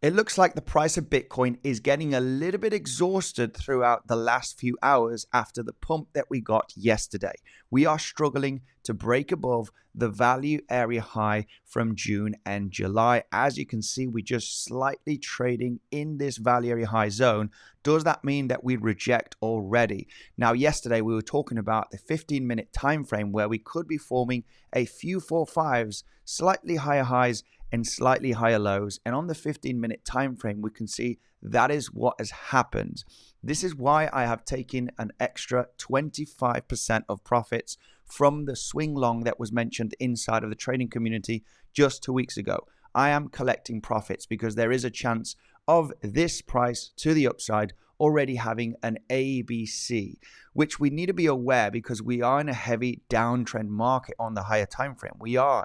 It looks like the price of Bitcoin is getting a little bit exhausted throughout the last few hours after the pump that we got yesterday. We are struggling to break above the value area high from June and July. As you can see, we're just slightly trading in this value area high zone. Does that mean that we reject already? Now, yesterday we were talking about the 15-minute time frame where we could be forming a few 4-5s, slightly higher highs and slightly higher lows, and on the 15-minute time frame we can see that is what has happened. This is why I have taken an extra 25% of profits from the swing long that was mentioned inside of the trading community just 2 weeks ago. I am collecting profits because there is a chance of this price to the upside already having an ABC, which we need to be aware because we are in a heavy downtrend market on the higher time frame.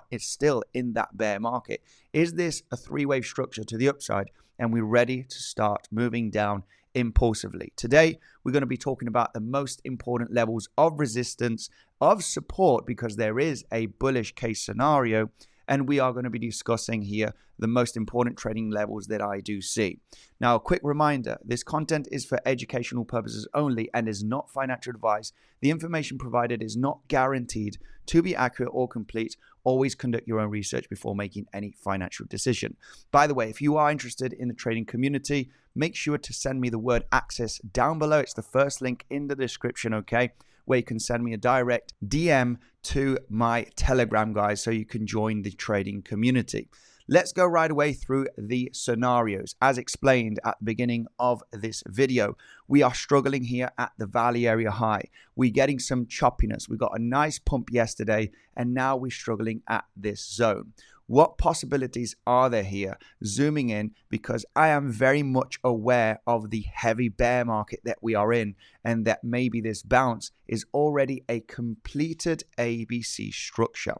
It's still in that bear market. Is this a three-wave structure to the upside, and we're ready to start moving down impulsively? Today we're going to be talking about the most important levels of resistance, of support, because there is a bullish case scenario, and we are going to be discussing here the most important trading levels that I do see. Now, a quick reminder, this content is for educational purposes only and is not financial advice. The information provided is not guaranteed to be accurate or complete. Always conduct your own research before making any financial decision. By the way, if you are interested in the trading community, make sure to send me the word access down below. It's the first link in the description, okay? Where you can send me a direct DM to my Telegram, guys, so you can join the trading community. Let's go right away through the scenarios. As explained at the beginning of this video, we are struggling here at the value area high. We're getting some choppiness. We got a nice pump yesterday, and now we're struggling at this zone. What possibilities are there here? Zooming in, because I am very much aware of the heavy bear market that we are in, and that maybe this bounce is already a completed ABC structure.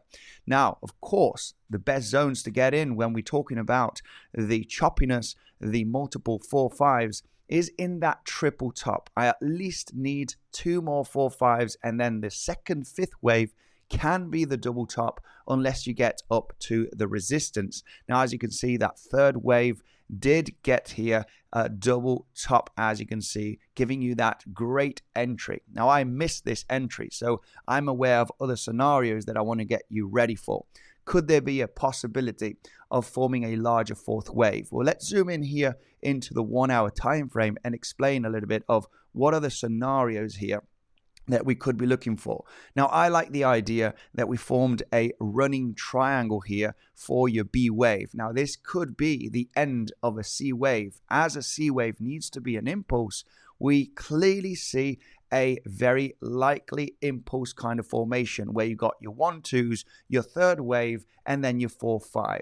Now, of course, the best zones to get in when we're talking about the choppiness, the multiple 4-5s, is in that triple top. I at least need 2 more 4-5s, and then the second fifth wave can be the double top unless you get up to the resistance. Now, as you can see, that third wave did get here a double top, as you can see, giving you that great entry. Now, I missed this entry, so I'm aware of other scenarios that I want to get you ready for. Could there be a possibility of forming a larger fourth wave? Well, let's zoom in here into the 1 hour time frame and explain a little bit of what are the scenarios here that we could be looking for. Now, I like the idea that we formed a running triangle here for your B wave. Now, this could be the end of a C wave. As a C wave needs to be an impulse, we clearly see a very likely impulse kind of formation where you got your 1-2s, your third wave, and then your 4-5.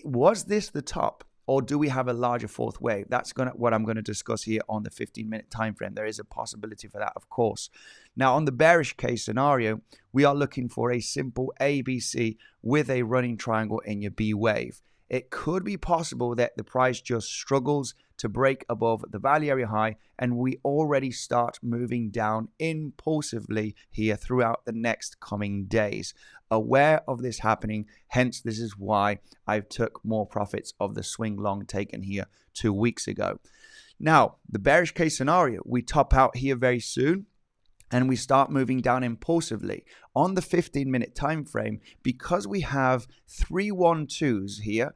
Was this the top? Or do we have a larger fourth wave? That's what I'm going to discuss here on the 15-minute time frame. There is a possibility for that, of course. Now, on the bearish case scenario, we are looking for a simple ABC with a running triangle in your B wave. It could be possible that the price just struggles to break above the value area high, and we already start moving down impulsively here throughout the next coming days. Aware of this happening, hence this is why I've took more profits of the swing long taken here 2 weeks ago. Now, the bearish case scenario, we top out here very soon, and we start moving down impulsively on the 15-minute time frame because we have 3 1-2s here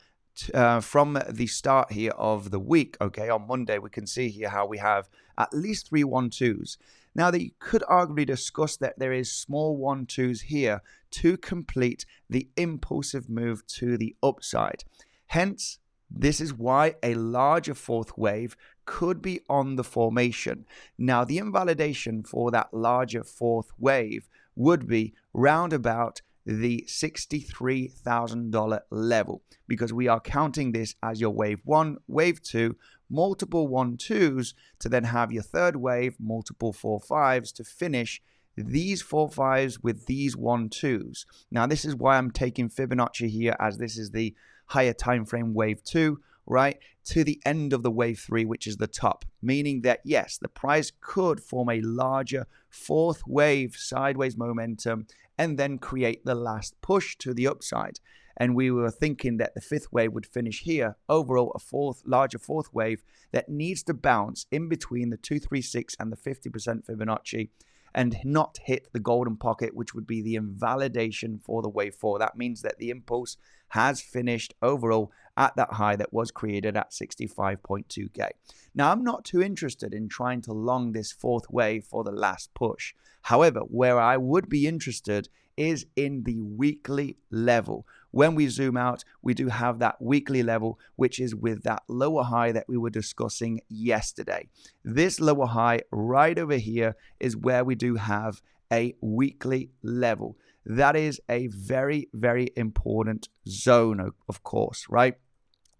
from the start here of the week. Okay, on Monday we can see here how we have at least 3 1-2s. Now, you could arguably discuss that there is small 1-2s here to complete the impulsive move to the upside. Hence, this is why a larger fourth wave could be on the formation. Now, the invalidation for that larger fourth wave would be round about the $63,000 level, because we are counting this as your wave 1, wave 2, multiple 1-2s to then have your third wave, multiple 4-5s to finish these 4-5s with these 1-2s. Now, this is why I'm taking Fibonacci here, as this is the higher time frame wave 2, right, to the end of the wave 3, which is the top, meaning that yes, the price could form a larger fourth wave sideways momentum and then create the last push to the upside. and we were thinking that the fifth wave would finish here. Overall, a larger fourth wave that needs to bounce in between the 236 and the 50% Fibonacci and not hit the golden pocket, which would be the invalidation for the wave 4. That means that the impulse has finished overall at that high that was created at 65.2K. Now, I'm not too interested in trying to long this fourth wave for the last push. However, where I would be interested is in the weekly level. When we zoom out, we do have that weekly level, which is with that lower high that we were discussing yesterday. This lower high right over here is where we do have a weekly level. That is a very, very important zone, of course, right?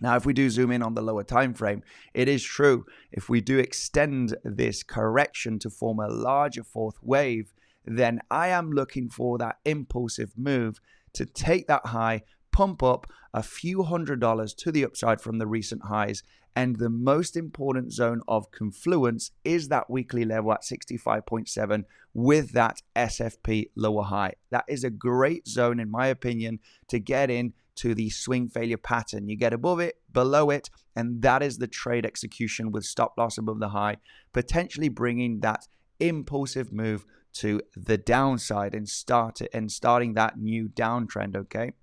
Now, if we do zoom in on the lower time frame, it is true. If we do extend this correction to form a larger fourth wave, then I am looking for that impulsive move to take that high, pump up a few $100s to the upside from the recent highs. And the most important zone of confluence is that weekly level at 65.7 with that SFP lower high. That is a great zone, in my opinion, to get in to the swing failure pattern. You get above it, below it, and that is the trade execution with stop loss above the high, potentially bringing that impulsive move to the downside and starting that new downtrend, okay?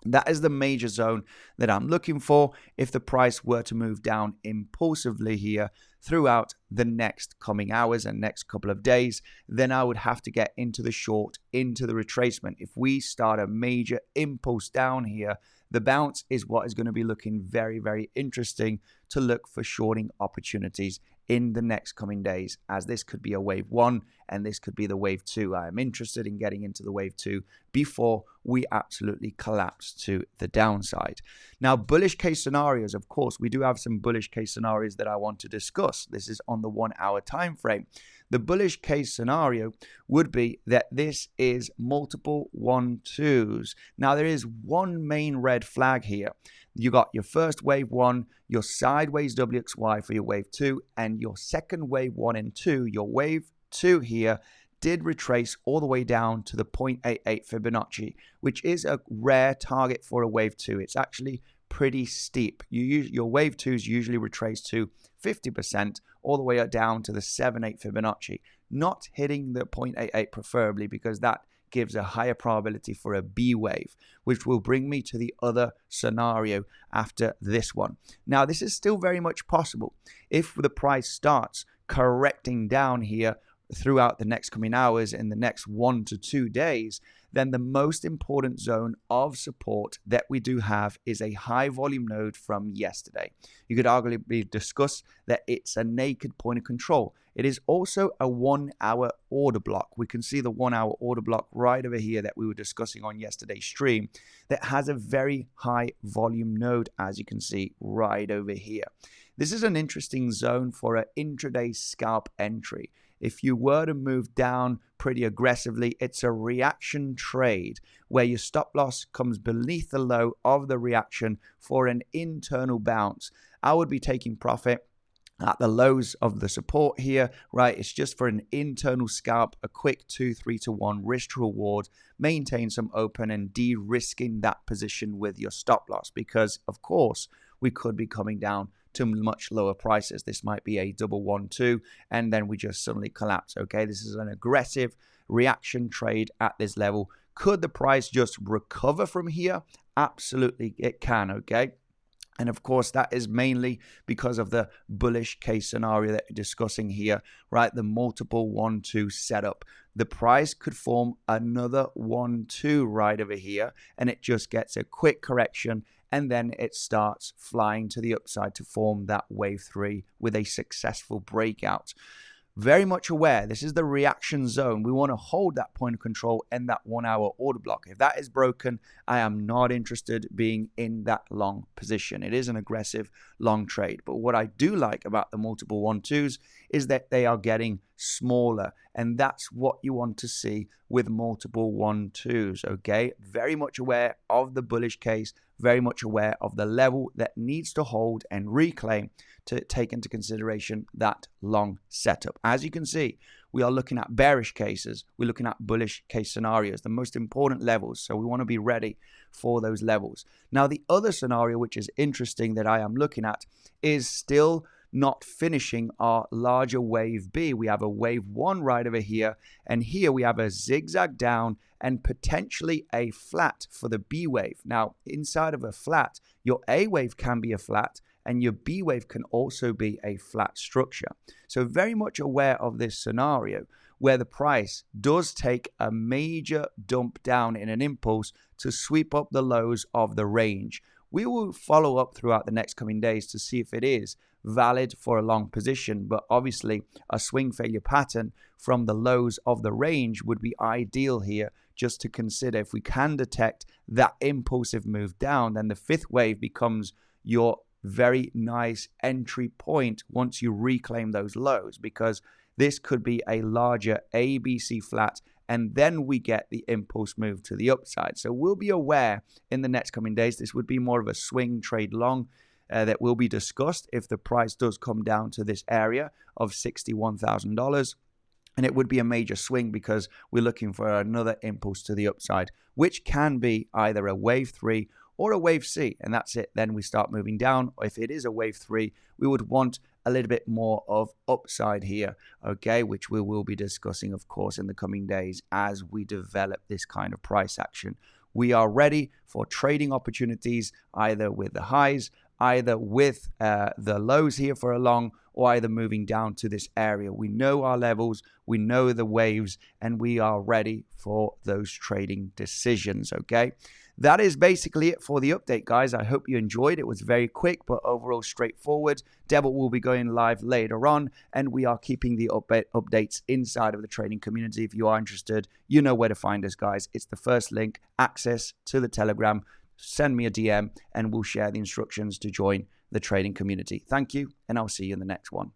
That is the major zone that I'm looking for if the price were to move down impulsively here throughout the next coming hours and next couple of days. Then I would have to get into the short, into the retracement. If we start a major impulse down here, the bounce is what is going to be looking very, very interesting to look for shorting opportunities in the next coming days, as this could be a wave 1 and this could be the wave 2. I am interested in getting into the wave 2 before we absolutely collapse to the downside. Now, bullish case scenarios, of course, we do have some bullish case scenarios that I want to discuss. This is on the 1 hour time frame. The bullish case scenario would be that this is multiple 1-2s. Now, there is one main red flag here. You got your first wave 1, your sideways WXY for your wave 2, and your second wave 1 and 2, your wave 2 here, did retrace all the way down to the 0.88 Fibonacci, which is a rare target for a wave 2. It's actually pretty steep. Your wave 2s usually retrace to 50% all the way down to the 7.8 Fibonacci, not hitting the 0.88 preferably, because that gives a higher probability for a B wave, which will bring me to the other scenario after this one. Now, this is still very much possible. If the price starts correcting down here throughout the next coming hours in the next 1 to 2 days, then the most important zone of support that we do have is a high volume node from yesterday. You could arguably discuss that it's a naked point of control. It is also a 1 hour order block. We can see the 1 hour order block right over here that we were discussing on yesterday's stream that has a very high volume node, as you can see right over here. This is an interesting zone for an intraday scalp entry. If you were to move down pretty aggressively, it's a reaction trade where your stop loss comes beneath the low of the reaction for an internal bounce. I would be taking profit at the lows of the support here, right? It's just for an internal scalp, a quick 2-3 to 1 risk to reward, maintain some open and de-risking that position with your stop loss, because of course we could be coming down to much lower prices. This might be a double 1-2 and then we just suddenly collapse. Okay, this is an aggressive reaction trade at this level. Could the price just recover from here? Absolutely it can. Okay, and of course that is mainly because of the bullish case scenario that we're discussing here, right? The multiple 1-2 setup. The price could form another 1-2 right over here and it just gets a quick correction and then it starts flying to the upside to form that wave 3 with a successful breakout. Very much aware, this is the reaction zone. We want to hold that point of control in that 1 hour order block. If that is broken, I am not interested being in that long position. It is an aggressive long trade. But what I do like about the multiple 1-2s is that they are getting smaller. And that's what you want to see with multiple 1-2s, okay? Very much aware of the bullish case, very much aware of the level that needs to hold and reclaim to take into consideration that long setup. As you can see, we are looking at bearish cases. We're looking at bullish case scenarios, the most important levels. So we want to be ready for those levels. Now, the other scenario, which is interesting that I am looking at, is still not finishing our larger wave B. We have a wave 1 right over here, and here we have a zigzag down and potentially a flat for the B wave. Now, inside of a flat, your A wave can be a flat, and your B wave can also be a flat structure. So very much aware of this scenario where the price does take a major dump down in an impulse to sweep up the lows of the range. We will follow up throughout the next coming days to see if it is valid for a long position, but obviously a swing failure pattern from the lows of the range would be ideal here, just to consider. If we can detect that impulsive move down, then the fifth wave becomes your very nice entry point once you reclaim those lows, because this could be a larger ABC flat, and then we get the impulse move to the upside. So we'll be aware in the next coming days. This would be more of a swing trade long that will be discussed if the price does come down to this area of $61,000. And it would be a major swing because we're looking for another impulse to the upside, which can be either a wave 3 or a wave C, and that's it. Then we start moving down. If it is a wave 3, we would want a little bit more of upside here, okay, which we will be discussing, of course, in the coming days as we develop this kind of price action. We are ready for trading opportunities, either with the highs, either with the lows here for a long, or either moving down to this area. We know our levels, we know the waves, and we are ready for those trading decisions, okay? That is basically it for the update, guys. I hope you enjoyed. It was very quick, but overall straightforward. Devil will be going live later on, and we are keeping the updates inside of the trading community. If you are interested, you know where to find us, guys. It's the first link, access to the Telegram. Send me a DM, and we'll share the instructions to join the trading community. Thank you, and I'll see you in the next one.